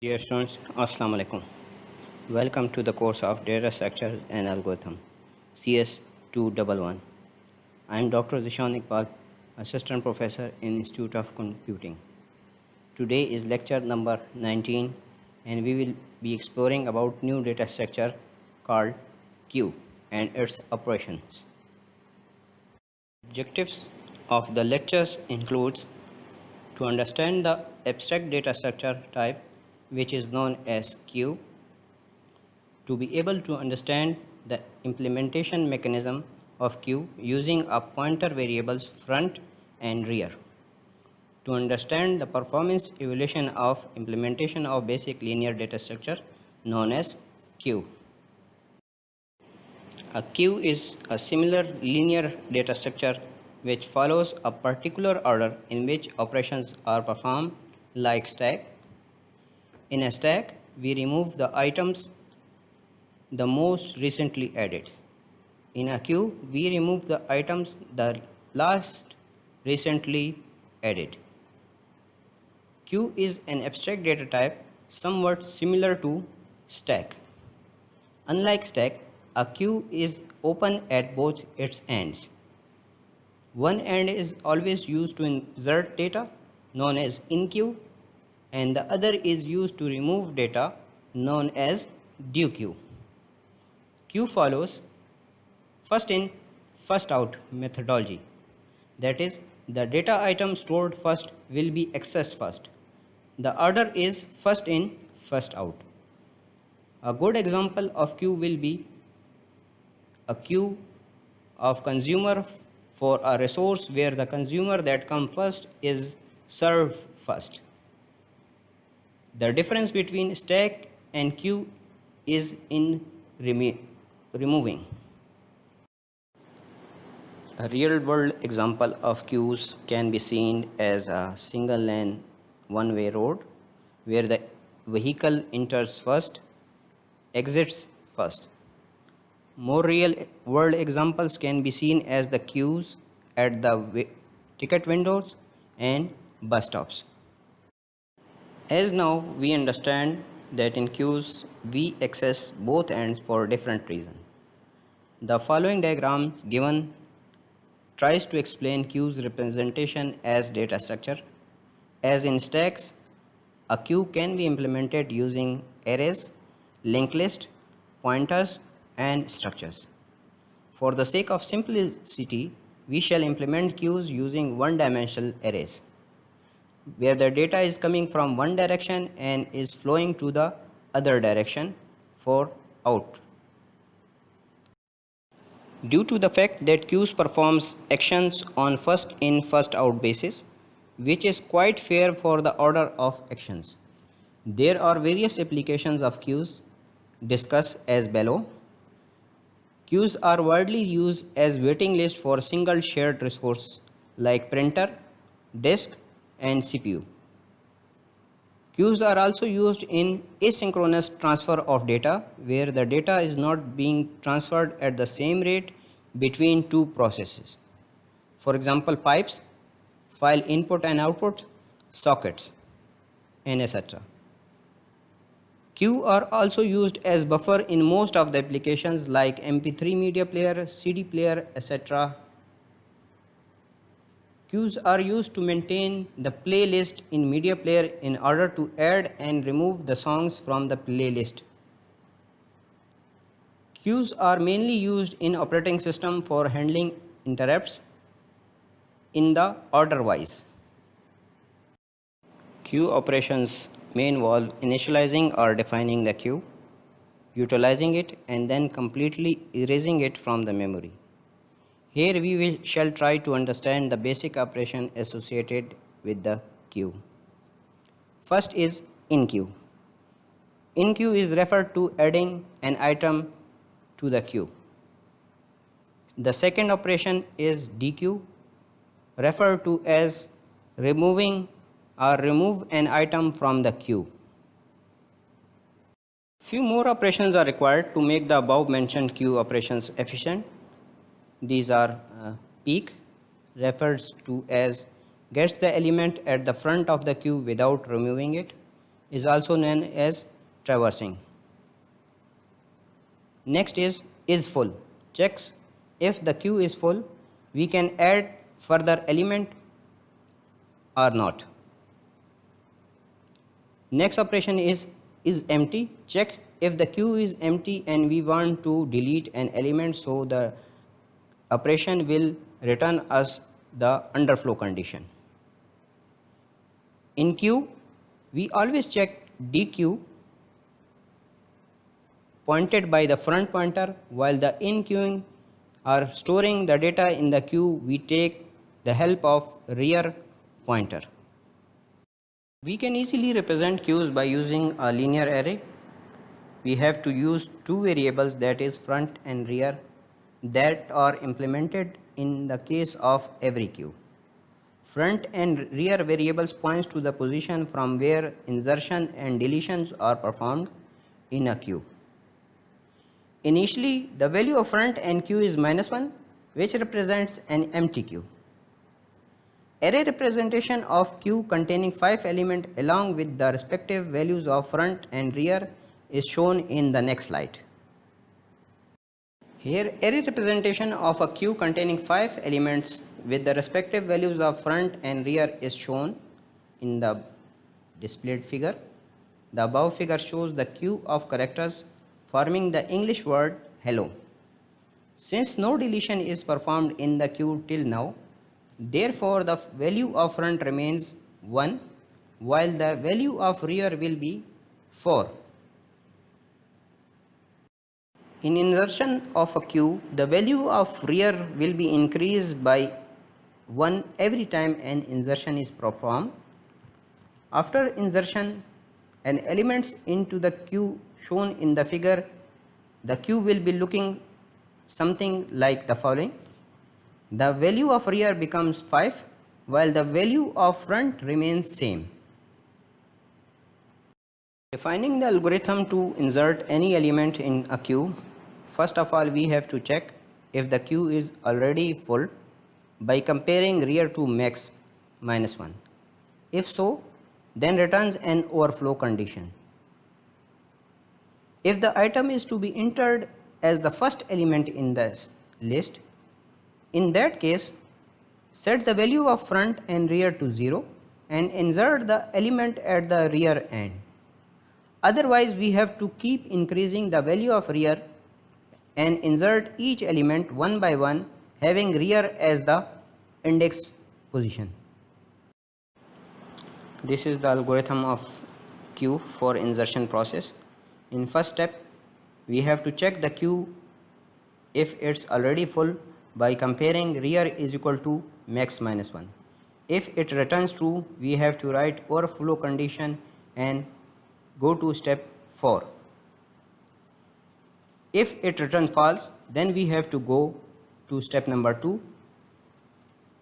Dear students, Assalamu alaikum. Welcome to the course of Data Structure and Algorithm, CS 211. I am Dr. Zishan Iqbal, Assistant Professor in Institute of Computing. Today is lecture number 19 and we will be exploring about new data structure called queue and its operations. Objectives of the lectures includes to understand the abstract data structure type which is known as queue, to be able to understand the implementation mechanism of queue using a pointer variables front and rear, to understand the performance evaluation of implementation of basic linear data structure known as queue. A queue is a similar linear data structure which follows a particular order in which operations are performed, like stack. In a stack, we remove the items the most recently added. In a queue, we remove the items the last recently added. Queue is an abstract data type somewhat similar to stack. Unlike stack, a queue is open at both its ends. One end is always used to insert data, known as in queue, and the other is used to remove data, known as due queue. Queue follows first in, first out methodology. That is, the data item stored first will be accessed first. The order is first in, first out. A good example of queue will be a queue of consumer for a resource where the consumer that comes first is served first. The difference between stack and queue is in removing. A real-world example of queues can be seen as a single-lane one-way road where the vehicle enters first, exits first. More real-world examples can be seen as the queues at the ticket windows and bus stops. As now we understand that in queues we access both ends for different reasons. The following diagram given tries to explain queues representation as data structure. As in stacks, a queue can be implemented using arrays, linked list, pointers, and structures. For the sake of simplicity, we shall implement queues using one-dimensional arrays, where the data is coming from one direction and is flowing to the other direction for out. Due to the fact that queues performs actions on first in first out basis, which is quite fair for the order of actions. There are various applications of queues discussed as below. Queues are widely used as waiting list for single shared resource like printer, disk, and CPU. Queues are also used in asynchronous transfer of data where the data is not being transferred at the same rate between two processes. For example, pipes, file input and output, sockets, and etc. Queue are also used as buffer in most of the applications like MP3 media player, CD player, etc. Queues are used to maintain the playlist in media player in order to add and remove the songs from the playlist. Queues are mainly used in operating system for handling interrupts in the order wise. Queue operations may involve initializing or defining the queue, utilizing it, and then completely erasing it from the memory. Here we shall try to understand the basic operation associated with the queue. First is in queue. In queue is referred to adding an item to the queue. The second operation is dequeue, referred to as removing or remove an item from the queue. Few more operations are required to make the above mentioned queue operations efficient. These are peek, refers to as gets the element at the front of the queue without removing it. is also known as traversing. Next is full. Checks if the queue is full, we can add further element or not. Next operation is empty. Check if the queue is empty and we want to delete an element, so the operation will return us the underflow condition. In queue, we always check dequeue pointed by the front pointer, while the in queuing or storing the data in the queue, we take the help of rear pointer. We can easily represent queues by using a linear array. We have to use two variables, that is front and rear, that are implemented in the case of every queue. Front and rear variables points to the position from where insertion and deletions are performed in a queue. Initially, the value of front and queue is -1, which represents an empty queue. Array representation of queue containing 5 elements along with the respective values of front and rear is shown in the next slide. Here, array representation of a queue containing 5 elements with the respective values of front and rear is shown in the displayed figure. The above figure shows the queue of characters forming the English word hello. Since no deletion is performed in the queue till now, therefore the value of front remains 1, while the value of rear will be 4. In insertion of a queue, the value of rear will be increased by 1 every time an insertion is performed. After insertion an elements into the queue shown in the figure, the queue will be looking something like the following. The value of rear becomes 5, while the value of front remains same. Defining the algorithm to insert any element in a queue, first of all we have to check if the queue is already full by comparing rear to max -1. If so, then returns an overflow condition. If the item is to be entered as the first element in the list, in that case, set the value of front and rear to 0 and insert the element at the rear end. Otherwise, we have to keep increasing the value of rear and insert each element one by one, having rear as the index position. This is the algorithm of queue for insertion process. In first step, we have to check the queue if it's already full by comparing rear is equal to max -1. If it returns true, we have to write overflow condition and go to step 4. If it returns false, then we have to go to step number 2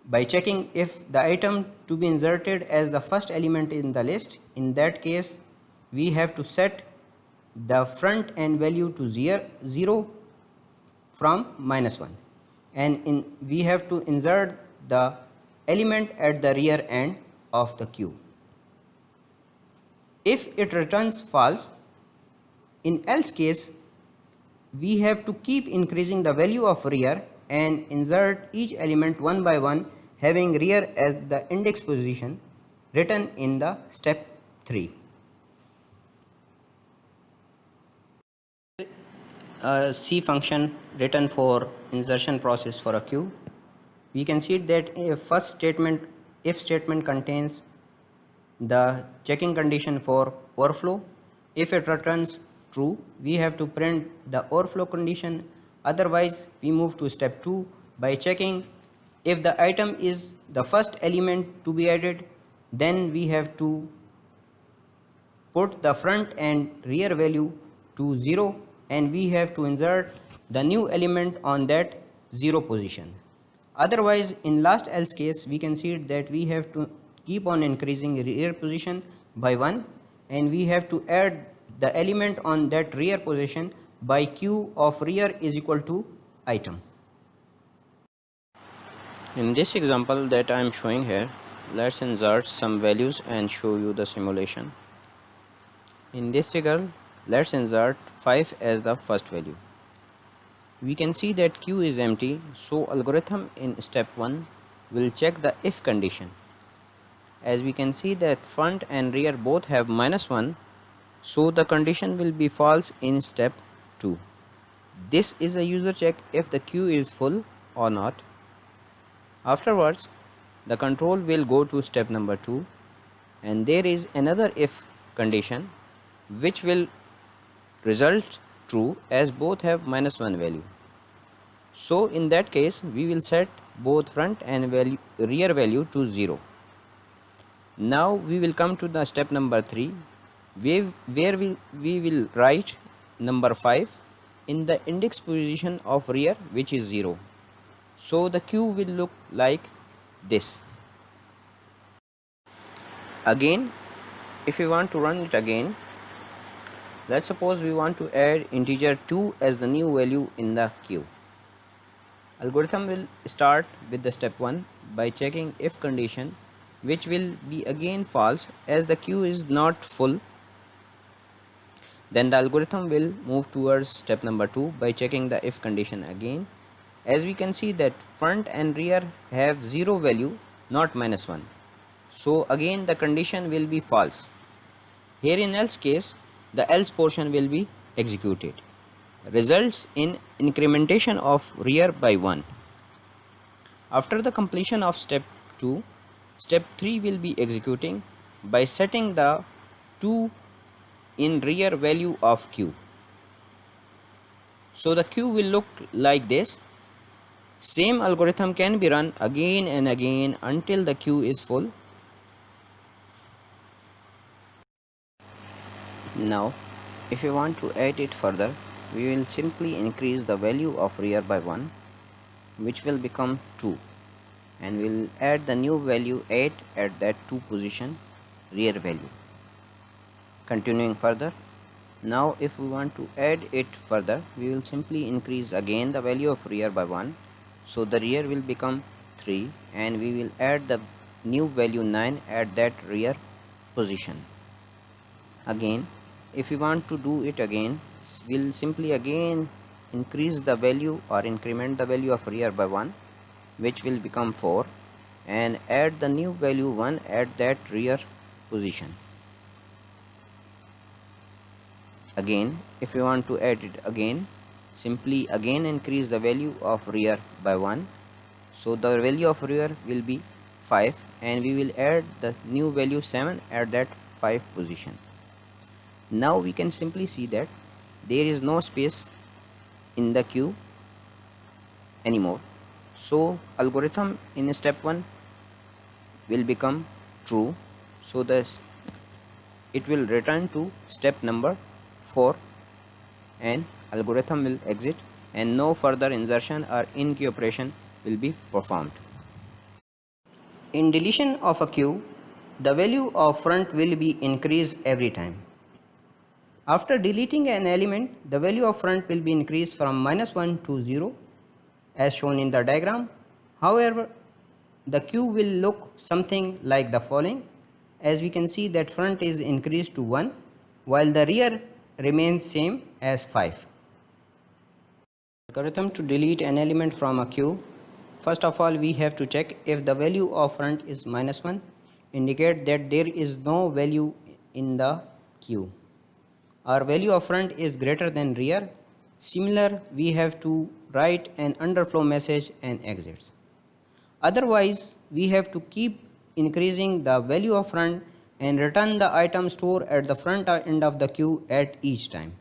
by checking if the item to be inserted as the first element in the list. In that case, we have to set the front end value to 0 from -1, and we have to insert the element at the rear end of the queue. If it returns false, in else case, we have to keep increasing the value of rear and insert each element one by one, having rear as the index position written in the step 3. A C function written for insertion process for a queue. We can see that a first statement, if statement, contains the checking condition for overflow. If it returns true, we have to print the overflow condition. Otherwise, we move to step 2 by checking if the item is the first element to be added, then we have to put the front and rear value to 0 and we have to insert the new element on that 0 position. Otherwise, in last else case, we can see that we have to keep on increasing rear position by 1 and we have to add the element on that rear position by queue of rear is equal to item. In this example that I am showing here, let's insert some values and show you the simulation. In this figure, let's insert 5 as the first value. We can see that Q is empty, so algorithm in step 1 will check the if condition. As we can see that front and rear both have -1, so the condition will be false in step 2. This is a user check if the queue is full or not. Afterwards, the control will go to step number 2, and there is another if condition which will result true as both have -1 value. So in that case, we will set both front and rear value to 0. Now we will come to the step number 3, where we will write number 5 in the index position of rear, which is 0. So the queue will look like this. Again, if we want to run it again, let's suppose we want to add integer 2 as the new value in the queue. Algorithm will start with the step 1 by checking if condition, which will be again false as the queue is not full. Then the algorithm will move towards step number 2 by checking the if condition again. As we can see that front and rear have 0 value, not -1. So again the condition will be false. Here in else case, the else portion will be executed. Results in incrementation of rear by 1. After the completion of step 2, step 3 will be executing by setting the 2 in rear value of Q. So the queue will look like this. Same algorithm can be run again and again until the queue is full. Now, if we want to add it further, we will simply increase the value of rear by 1, which will become 2, and we will add the new value 8 at that 2 position rear value. Continuing further, now if we want to add it further, we will simply increase again the value of rear by 1, so the rear will become 3, and we will add the new value 9 at that rear position. Again, if we want to do it again, we'll simply again increase the value or increment the value of rear by 1, which will become 4, and add the new value 1 at that rear position. Again, if we want to add it again, simply again increase the value of rear by 1, so the value of rear will be 5, and we will add the new value 7 at that 5 position. Now we can simply see that there is no space in the queue anymore. So algorithm in step 1 will become true. So it will return to step number 4, and algorithm will exit, and no further insertion or in-queue operation will be performed. In deletion of a queue, the value of front will be increased every time. After deleting an element, the value of front will be increased from -1 to 0 as shown in the diagram. However, the queue will look something like the following. As we can see that front is increased to 1 while the rear remains same as 5. Algorithm to delete an element from a queue. First of all, we have to check if the value of front is -1, indicate that there is no value in the queue. Our value of front is greater than rear. Similar, we have to write an underflow message and exits. Otherwise, we have to keep increasing the value of front and return the item stored at the front end of the queue at each time.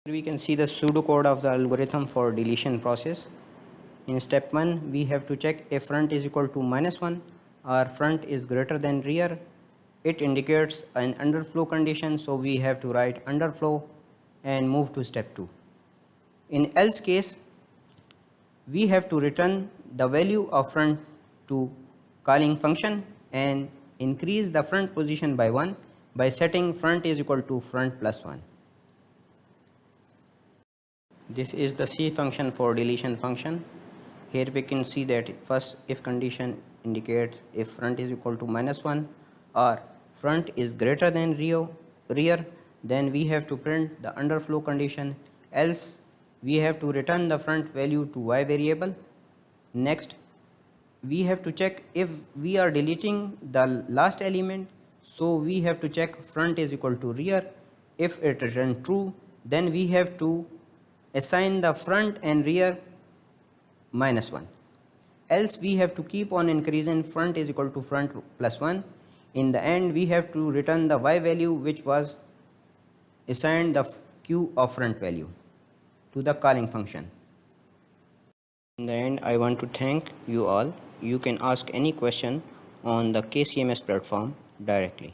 Here we can see the pseudocode of the algorithm for deletion process. In step 1, we have to check if front is equal to -1 or front is greater than rear. It indicates an underflow condition, so we have to write underflow and move to step 2. In else case, we have to return the value of front to calling function and increase the front position by 1 by setting front is equal to front plus 1. This is the C function for deletion function. Here we can see that first if condition indicates if front is equal to -1 or front is greater than rear, then we have to print the underflow condition, else we have to return the front value to y variable. Next, we have to check if we are deleting the last element, so we have to check front is equal to rear. If it returns true, then we have to assign the front and rear -1. Else we have to keep on increasing front is equal to front plus 1. In the end, we have to return the y value which was assigned the q of front value to the calling function. In the end, I want to thank you all. You can ask any question on the KCMS platform directly.